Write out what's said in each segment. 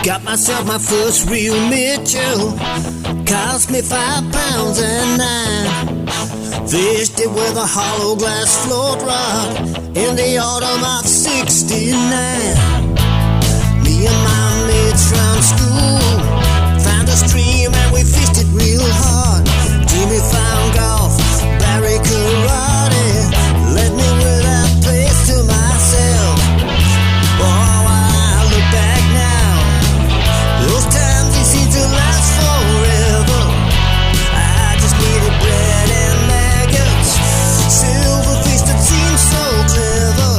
Got myself my first real Mitchell, cost me £5.09. Fished it with a hollow glass float rod in the autumn of '69. Me and my mates from school found a stream and we fished it real hard. Jimmy found golf, Barry karate, led me with that place to myself. Oh, I look back now, those times they seem to last forever. I just needed bread and maggots, silverfish that seemed so clever.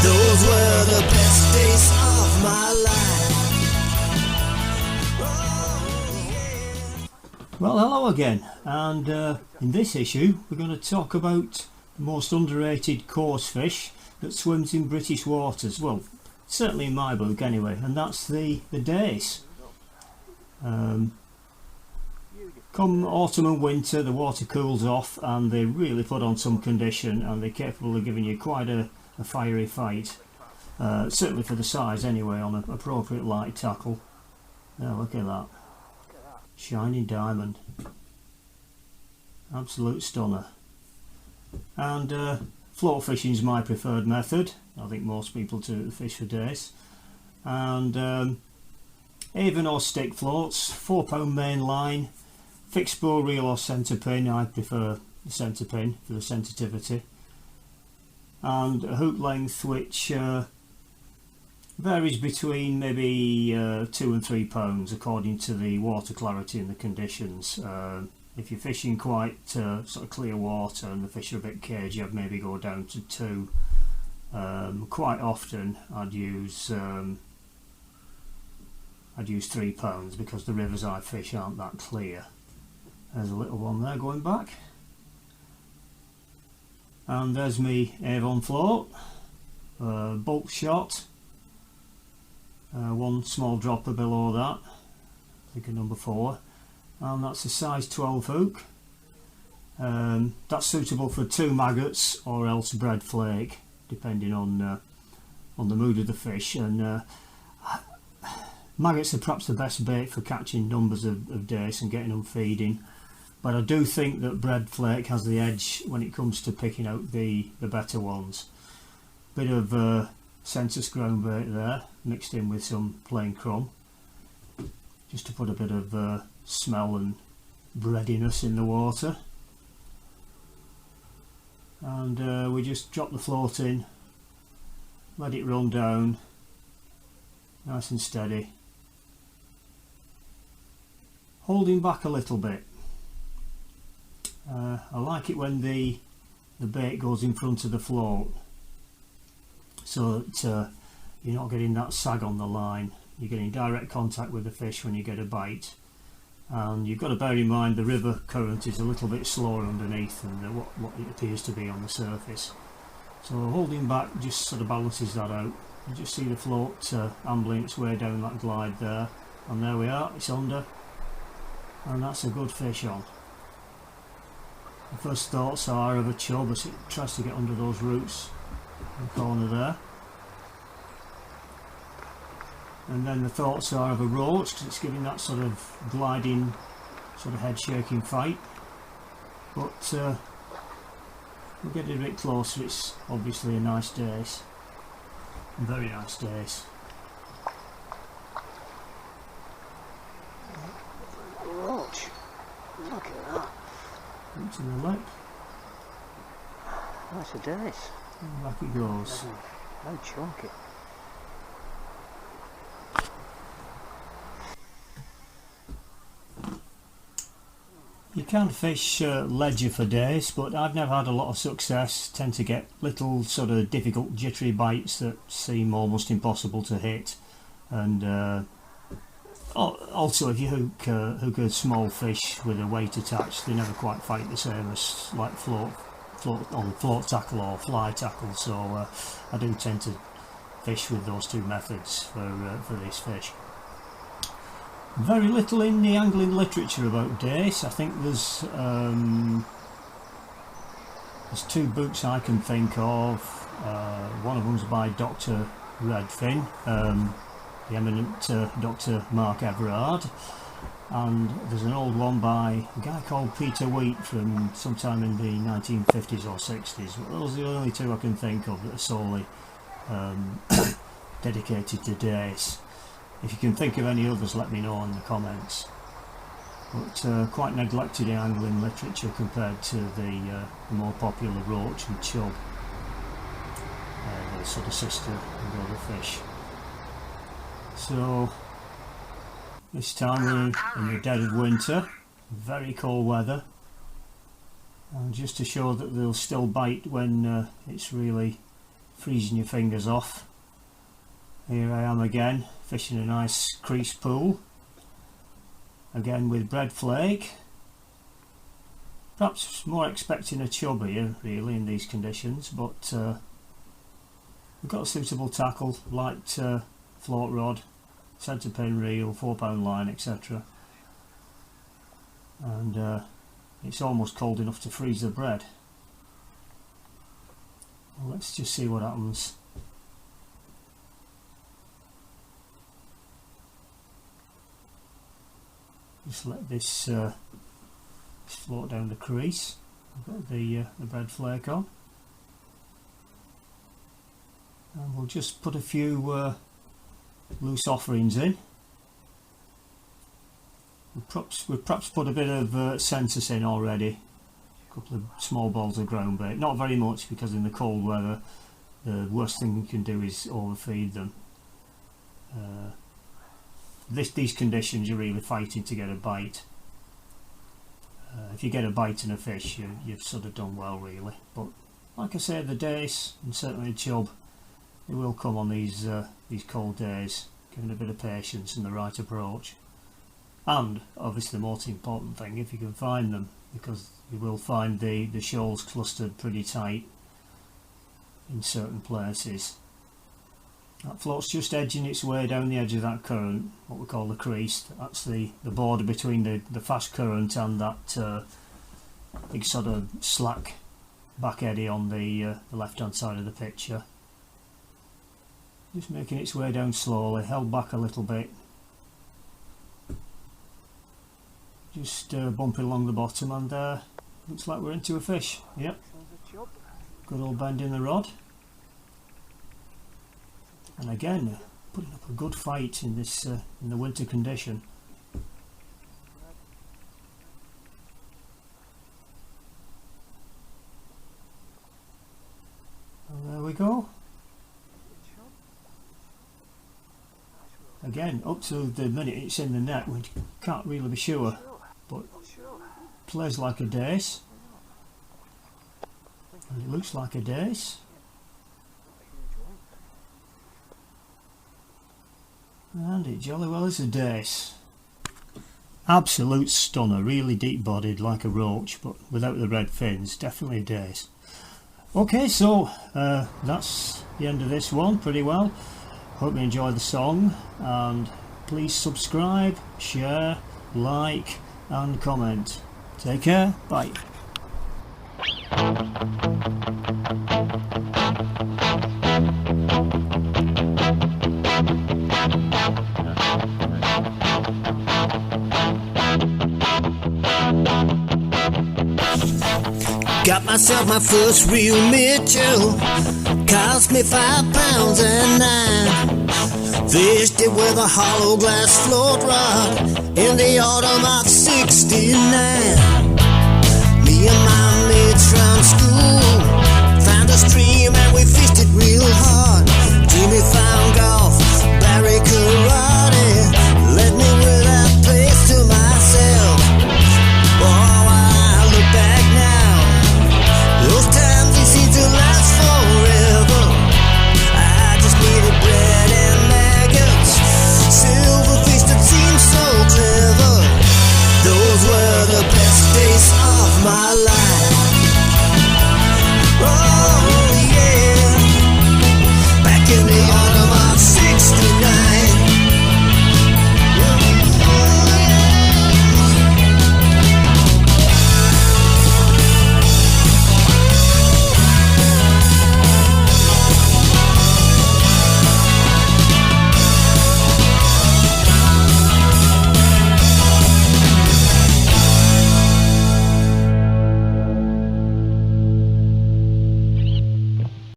Those were the best days of my life. Oh, yeah. Well, hello again, and in this issue we're going to talk about the most underrated coarse fish that swims in British waters. Well, certainly in my book anyway, and that's the dace. Come autumn and winter, the water cools off and they really put on some condition, and they're capable of giving you quite a fiery fight, certainly for the size anyway, on an appropriate light tackle. Yeah, look at that, shining diamond, absolute stunner. And float fishing is my preferred method. I think most people do fish for dace. And even or stick floats, 4-pound main line, fixed bow reel or centre pin. I prefer the centre pin for the sensitivity, and a hook length which varies between maybe 2 and 3 pounds according to the water clarity and the conditions. If you're fishing quite sort of clear water and the fish are a bit cagey, I'd maybe go down to 2. Quite often I'd use 3 pounds because the rivers I fish aren't that clear. There's a little one there going back, and there's me Avon float, bulk shot, one small dropper below that, I think a number 4, and that's a size 12 hook. That's suitable for 2 maggots or else bread flake, depending on the mood of the fish. And maggots are perhaps the best bait for catching numbers of dace and getting them feeding, but I do think that bread flake has the edge when it comes to picking out the better ones. Bit of census ground bait there, mixed in with some plain crumb, just to put a bit of smell and breadiness in the water. And we just drop the float in, let it run down nice and steady, holding back a little bit. I like it when the bait goes in front of the float, so that you're not getting that sag on the line. You're getting direct contact with the fish when you get a bite, and you've got to bear in mind the river current is a little bit slower underneath than what it appears to be on the surface. So holding back just sort of balances that out. You just see the float ambling its way down that glide there, and there we are, it's under, and that's a good fish on. The first thoughts are of a chub as it tries to get under those roots in the corner there, and then the thoughts are of a roach because it's giving that sort of gliding, sort of head shaking fight. But we'll get it a bit closer. It's obviously a nice dace, a very nice dace. Roach, look at that. Up to the lip. That's a dace. And back it goes. How chunky. You can fish ledger for dace, but I've never had a lot of success. Tend to get little sort of difficult jittery bites that seem almost impossible to hit. And also if you hook a small fish with a weight attached, they never quite fight the same as like float tackle or fly tackle. So I do tend to fish with those two methods for these fish. Very little in the angling literature about Dace. I think there's two books I can think of. One of them's by Dr. Redfin, the eminent Dr. Mark Everard, and there's an old one by a guy called Peter Wheat from sometime in the 1950s or 60s. Those are the only two I can think of that are solely dedicated to Dace. If you can think of any others, let me know in the comments. But quite neglected in angling literature compared to the more popular roach and chub, the sort of sister and brother fish. So this time we're in the dead of winter, very cold weather, and just to show that they'll still bite when it's really freezing your fingers off, here I am again fishing a nice crease pool, again with bread flake. Perhaps more expecting a chub here really in these conditions, but we've got a suitable tackle, light float rod, centre pin reel, 4-pound line, etc. And it's almost cold enough to freeze the bread. Well, let's just see what happens. Just let this float down the crease. I've got the bread flake on, and we'll just put a few loose offerings in. We've perhaps put a bit of census in already, a couple of small balls of ground bait, not very much because in the cold weather the worst thing you can do is overfeed them. These conditions you're really fighting to get a bite. If you get a bite in a fish, you've sort of done well really. But like I say, the dace and certainly the chub, they will come on these cold days, given a bit of patience and the right approach. And obviously the most important thing, if you can find them, because you will find the shoals clustered pretty tight in certain places. That float's just edging its way down the edge of that current, what we call the crease. That's the border between the fast current and that big sort of slack back eddy on the left hand side of the picture. Just making its way down slowly, held back a little bit. Just bumping along the bottom, and looks like we're into a fish. Yep. Good old bend in the rod. And again, putting up a good fight in this in the winter condition. And there we go. Again, up to the minute it's in the net, we can't really be sure, but plays like a dace, and it looks like a dace. And it jolly well is a dace. Absolute stunner, really deep bodied like a roach, but without the red fins, definitely a dace. Okay, so that's the end of this one, pretty well. Hope you enjoy the song, and please subscribe, share, like and comment. Take care, bye. Got myself my first real Mitchell, cost me £5.09. Fished it with a hollow glass float rod in the autumn of '69. Me and my mates from school found a stream and we fished it real hard. Jimmy found golf, Barry Carrara.